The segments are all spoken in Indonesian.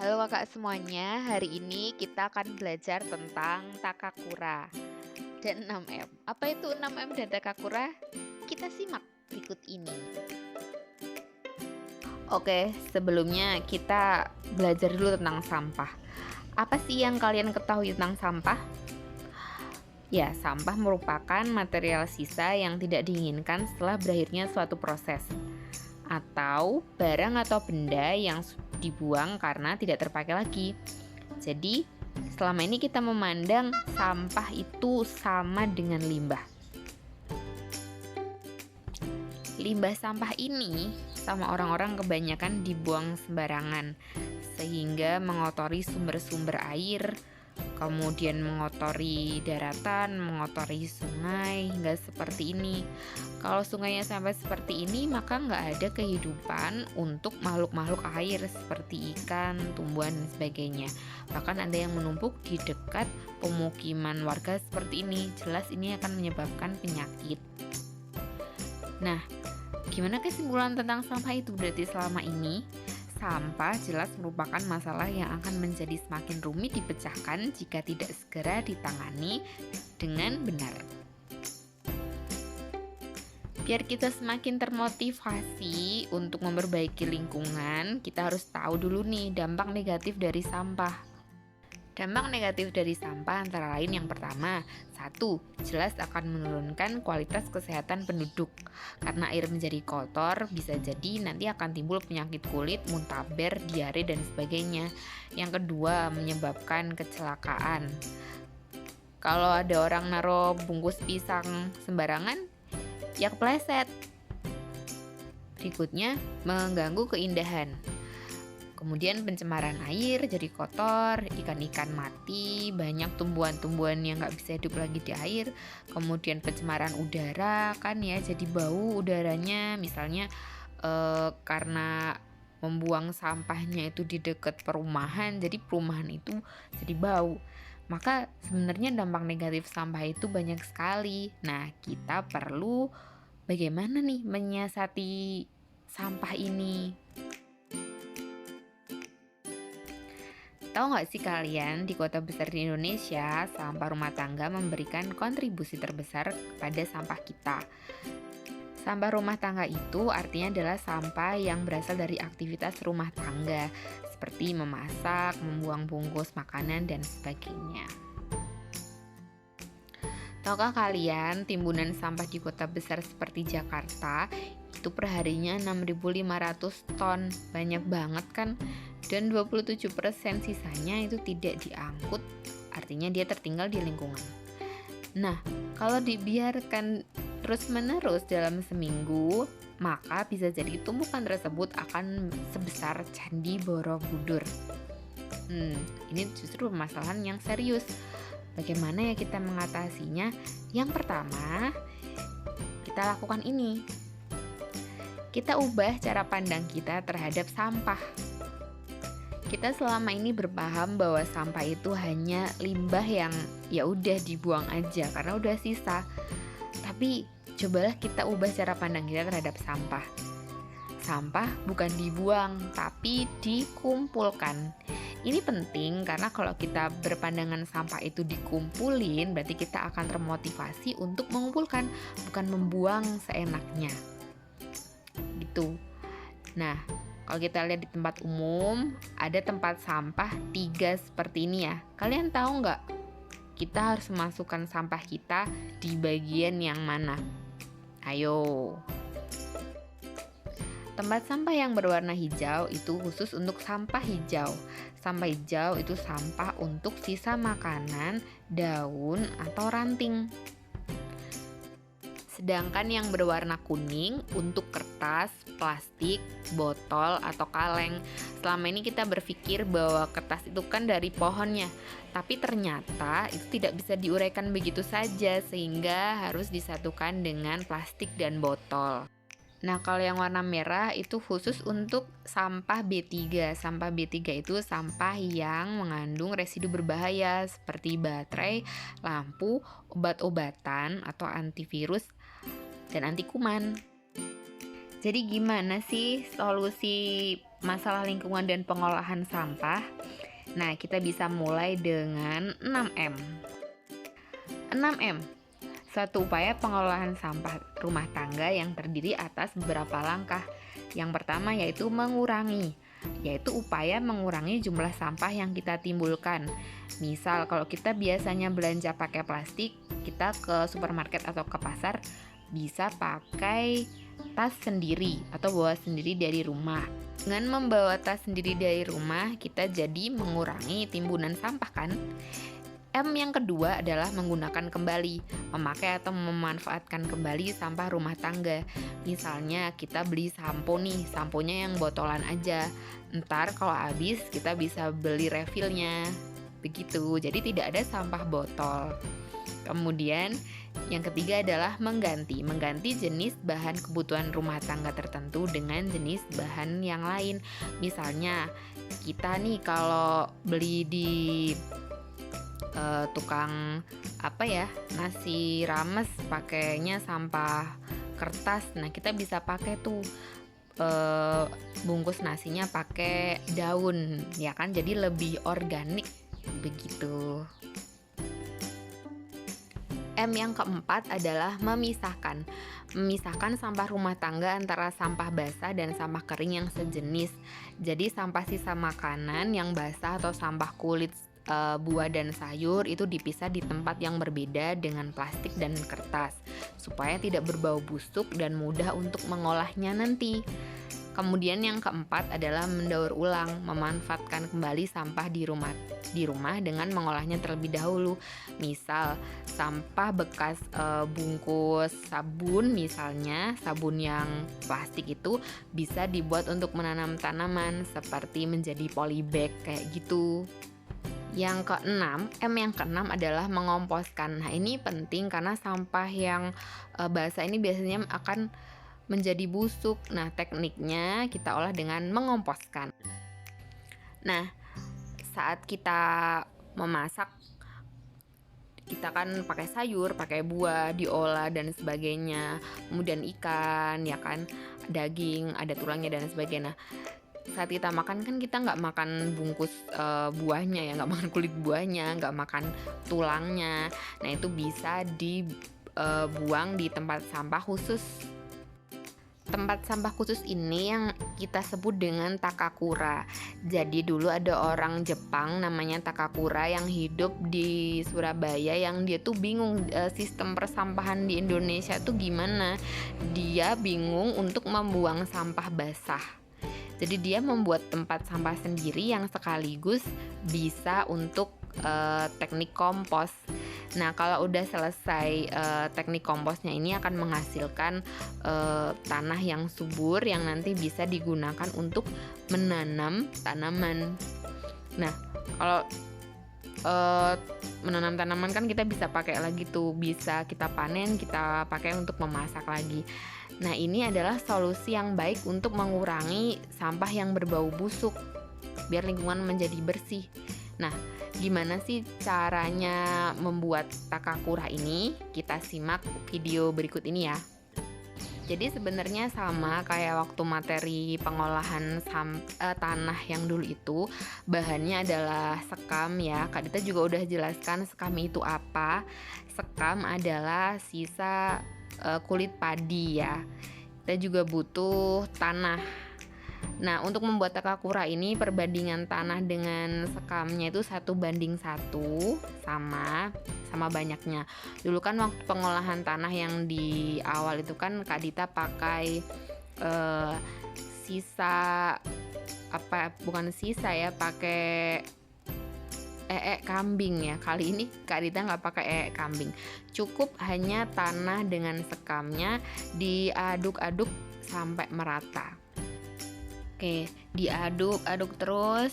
Halo kakak semuanya, hari ini kita akan belajar tentang Takakura dan 6M. Apa itu 6M dan Takakura? Kita simak berikut ini. Oke, sebelumnya kita belajar dulu tentang sampah. Apa sih yang kalian ketahui tentang sampah? Ya, sampah merupakan material sisa yang tidak diinginkan setelah berakhirnya suatu proses, atau barang atau benda yang dibuang karena tidak terpakai lagi. Jadi, selama ini kita memandang sampah itu sama dengan limbah. Limbah sampah ini sama orang-orang kebanyakan dibuang sembarangan, sehingga mengotori sumber-sumber air, kemudian mengotori daratan, mengotori sungai, hingga seperti ini. Kalau sungainya sampai seperti ini, maka nggak ada kehidupan untuk makhluk-makhluk air seperti ikan, tumbuhan, dan sebagainya. Bahkan ada yang menumpuk di dekat pemukiman warga seperti ini. Jelas ini akan menyebabkan penyakit. Nah, gimana kesimpulan tentang sampah itu? Berarti selama ini sampah jelas merupakan masalah yang akan menjadi semakin rumit dipecahkan jika tidak segera ditangani dengan benar. Biar kita semakin termotivasi untuk memperbaiki lingkungan, kita harus tahu dulu nih dampak negatif dari sampah. Dampak negatif dari sampah antara lain yang pertama, 1. Jelas akan menurunkan kualitas kesehatan penduduk. Karena air menjadi kotor, bisa jadi nanti akan timbul penyakit kulit, muntaber, diare, dan sebagainya. Yang kedua, menyebabkan kecelakaan. Kalau ada orang naruh bungkus pisang sembarangan, ya kepleset. Berikutnya, mengganggu keindahan. Kemudian pencemaran air jadi kotor, ikan-ikan mati, banyak tumbuhan-tumbuhan yang nggak bisa hidup lagi di air. Kemudian pencemaran udara kan ya, jadi bau udaranya misalnya karena membuang sampahnya itu di dekat perumahan, jadi perumahan itu jadi bau. Maka sebenarnya dampak negatif sampah itu banyak sekali. Nah, kita perlu bagaimana nih menyiasati sampah ini? Tahu nggak sih kalian, di kota besar di Indonesia, sampah rumah tangga memberikan kontribusi terbesar kepada sampah kita. Sampah rumah tangga itu artinya adalah sampah yang berasal dari aktivitas rumah tangga, seperti memasak, membuang bungkus makanan, dan sebagainya. Tahukah kalian, timbunan sampah di kota besar seperti Jakarta itu perharinya 6.500 ton, banyak banget kan? Dan 27% sisanya itu tidak diangkut, artinya dia tertinggal di lingkungan. Nah, kalau dibiarkan terus-menerus dalam seminggu, maka bisa jadi tumpukan tersebut akan sebesar Candi Borobudur. Ini justru permasalahan yang serius. Bagaimana ya kita mengatasinya? Yang pertama, kita lakukan ini. Kita ubah cara pandang kita terhadap sampah. Kita selama ini berpaham bahwa sampah itu hanya limbah yang ya udah dibuang aja karena udah sisa. Tapi cobalah kita ubah cara pandang kita terhadap sampah. Sampah bukan dibuang, tapi dikumpulkan. Ini penting karena kalau kita berpandangan sampah itu dikumpulin, berarti kita akan termotivasi untuk mengumpulkan, bukan membuang seenaknya. Gitu. Nah, kalau kita lihat di tempat umum, ada tempat sampah 3 seperti ini ya. Kalian tahu nggak? Kita harus memasukkan sampah kita di bagian yang mana? Ayo. Tempat sampah yang berwarna hijau itu khusus untuk sampah hijau. Sampah hijau itu sampah untuk sisa makanan, daun, atau ranting. Sedangkan yang berwarna kuning untuk kertas, plastik, botol, atau kaleng. Selama ini kita berpikir bahwa kertas itu kan dari pohonnya, tapi ternyata itu tidak bisa diuraikan begitu saja sehingga harus disatukan dengan plastik dan botol. Nah, kalau yang warna merah itu khusus untuk sampah B3. Sampah B3 itu sampah yang mengandung residu berbahaya seperti baterai, lampu, obat-obatan atau antivirus, dan anti kuman. Jadi gimana sih solusi masalah lingkungan dan pengolahan sampah. Nah, kita bisa mulai dengan 6M. 6M, suatu upaya pengolahan sampah rumah tangga yang terdiri atas beberapa langkah. Yang pertama yaitu mengurangi, yaitu upaya mengurangi jumlah sampah yang kita timbulkan. Misal kalau kita biasanya belanja pakai plastik, kita ke supermarket atau ke pasar bisa pakai tas sendiri atau bawa sendiri dari rumah. Dengan membawa tas sendiri dari rumah, kita jadi mengurangi timbunan sampah kan? M yang kedua adalah menggunakan kembali, memakai atau memanfaatkan kembali sampah rumah tangga. Misalnya kita beli sampo nih, samponya yang botolan aja. Ntar kalau habis kita bisa beli refillnya. Begitu, jadi tidak ada sampah botol. Kemudian yang ketiga adalah mengganti jenis bahan kebutuhan rumah tangga tertentu dengan jenis bahan yang lain. Misalnya kita nih kalau beli di tukang nasi rames pakainya sampah kertas. Nah, kita bisa pakai tuh bungkus nasinya pakai daun, ya kan? Jadi lebih organik begitu. M yang keempat adalah memisahkan. Memisahkan sampah rumah tangga antara sampah basah dan sampah kering yang sejenis. Jadi sampah sisa makanan yang basah atau sampah kulit buah dan sayur itu dipisah di tempat yang berbeda dengan plastik dan kertas supaya tidak berbau busuk dan mudah untuk mengolahnya nanti. Kemudian yang keempat adalah mendaur ulang, memanfaatkan kembali sampah di rumah dengan mengolahnya terlebih dahulu. Misal sampah bekas bungkus sabun, misalnya sabun yang plastik itu bisa dibuat untuk menanam tanaman seperti menjadi polybag kayak gitu. Yang keenam, M yang keenam adalah mengomposkan. Nah, ini penting karena sampah yang basah ini biasanya akan menjadi busuk. Nah, tekniknya kita olah dengan mengomposkan. Nah, saat kita memasak, kita kan pakai sayur, pakai buah, diolah dan sebagainya. Kemudian ikan, ya kan, daging, ada tulangnya dan sebagainya. Saat kita makan kan kita nggak makan bungkus buahnya ya, nggak makan kulit buahnya, nggak makan tulangnya. Nah, itu bisa dibuang di tempat sampah khusus. Tempat sampah khusus ini yang kita sebut dengan Takakura. Jadi dulu ada orang Jepang namanya Takakura yang hidup di Surabaya, yang dia tuh bingung sistem persampahan di Indonesia tuh gimana. Dia bingung untuk membuang sampah basah. Jadi dia membuat tempat sampah sendiri yang sekaligus bisa untuk teknik kompos. Nah, kalau udah selesai teknik komposnya ini akan menghasilkan tanah yang subur yang nanti bisa digunakan untuk menanam tanaman. Nah, kalau menanam tanaman kan kita bisa pakai lagi tuh, bisa kita panen, kita pakai untuk memasak lagi. Nah, ini adalah solusi yang baik untuk mengurangi sampah yang berbau busuk biar lingkungan menjadi bersih. Nah, gimana sih caranya membuat Takakura ini? Kita simak video berikut ini ya. Jadi sebenarnya sama kayak waktu materi pengolahan tanah yang dulu itu, bahannya adalah sekam ya. Kak Dita juga udah jelaskan sekam itu apa. Sekam adalah sisa kulit padi ya. Kita juga butuh tanah. Nah, untuk membuat Takakura ini perbandingan tanah dengan sekamnya itu 1:1 sama banyaknya. Dulu kan waktu pengolahan tanah yang di awal itu kan Kak Dita pakai pakai kambing ya. Kali ini Kak Dita nggak pakai kambing. Cukup hanya tanah dengan sekamnya diaduk-aduk sampai merata. Oke, diaduk-aduk terus.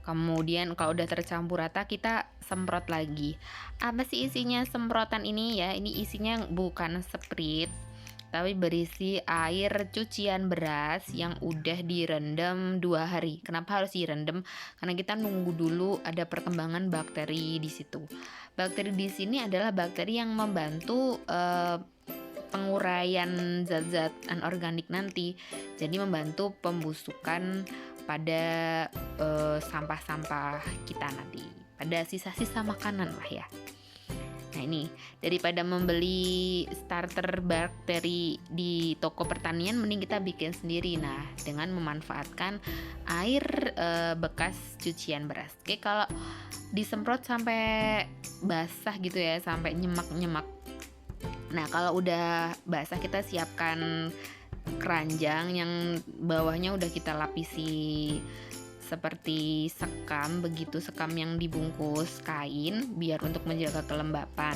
Kemudian kalau udah tercampur rata kita semprot lagi. Apa sih isinya semprotan ini ya? Ini isinya bukan sprit, tapi berisi air cucian beras yang udah direndam 2 hari. Kenapa harus direndam? Karena kita nunggu dulu ada perkembangan bakteri di situ. Bakteri di sini adalah bakteri yang membantu penguraian zat-zat anorganik nanti. Jadi membantu pembusukan pada sampah-sampah kita nanti, pada sisa-sisa makanan lah ya. Nah ini, daripada membeli starter bakteri di toko pertanian, mending kita bikin sendiri. Nah, dengan memanfaatkan air bekas cucian beras. Oke, kalau disemprot sampai basah gitu ya, sampai nyemak-nyemak. Nah, kalau udah basah, kita siapkan keranjang yang bawahnya udah kita lapisi seperti sekam, begitu sekam yang dibungkus kain biar untuk menjaga kelembapan.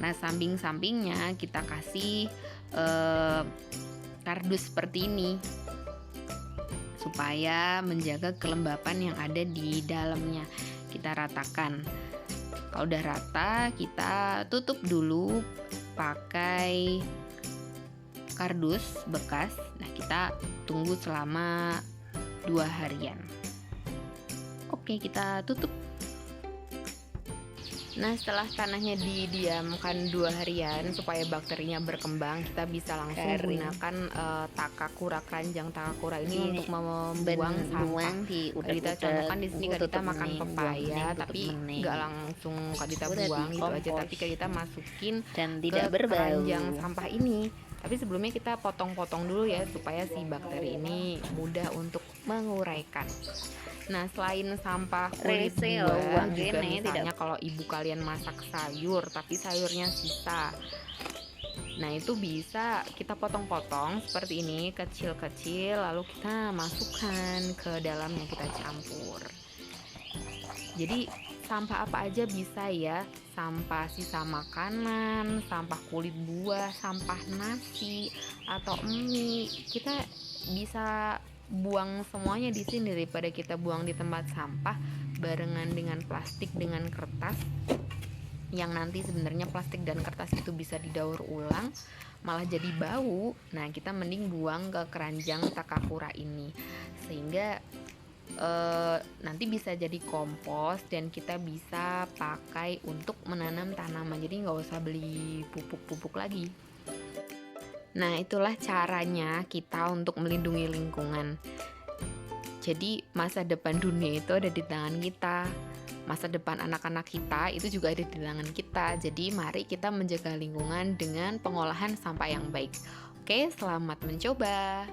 Nah, samping-sampingnya kita kasih kardus seperti ini supaya menjaga kelembapan yang ada di dalamnya. Kita ratakan. Kalau udah rata, kita tutup dulu pakai kardus bekas. Nah, kita tunggu selama 2 harian. Oke, kita tutup. Nah, setelah tanahnya didiamkan 2 harian supaya bakterinya berkembang, kita bisa langsung gunakan takakura, keranjang takakura ini untuk membuang sampah. Kita contohkan di sini kita makan pepaya, tapi nggak langsung kita buang gitu aja, tapi kita masukin dan ke tidak berbau keranjang sampah ini. Tapi sebelumnya kita potong-potong dulu ya supaya si bakteri ini mudah untuk menguraikan. Nah, selain sampah kulit buah, juga misalnya kalau ibu kalian masak sayur tapi sayurnya sisa, nah itu bisa kita potong-potong seperti ini, kecil-kecil, lalu kita masukkan ke dalamnya, kita campur. Jadi sampah apa aja bisa ya, sampah sisa makanan, sampah kulit buah, sampah nasi atau mie, kita bisa buang semuanya di sini daripada kita buang di tempat sampah barengan dengan plastik dengan kertas, yang nanti sebenarnya plastik dan kertas itu bisa didaur ulang malah jadi bau. Nah, kita mending buang ke keranjang takakura ini sehingga nanti bisa jadi kompos dan kita bisa pakai untuk menanam tanaman. Jadi nggak usah beli pupuk-pupuk lagi. Nah, itulah caranya kita untuk melindungi lingkungan. Jadi masa depan dunia itu ada di tangan kita. Masa depan anak-anak kita itu juga ada di tangan kita. Jadi mari kita menjaga lingkungan dengan pengolahan sampah yang baik. Oke, selamat mencoba.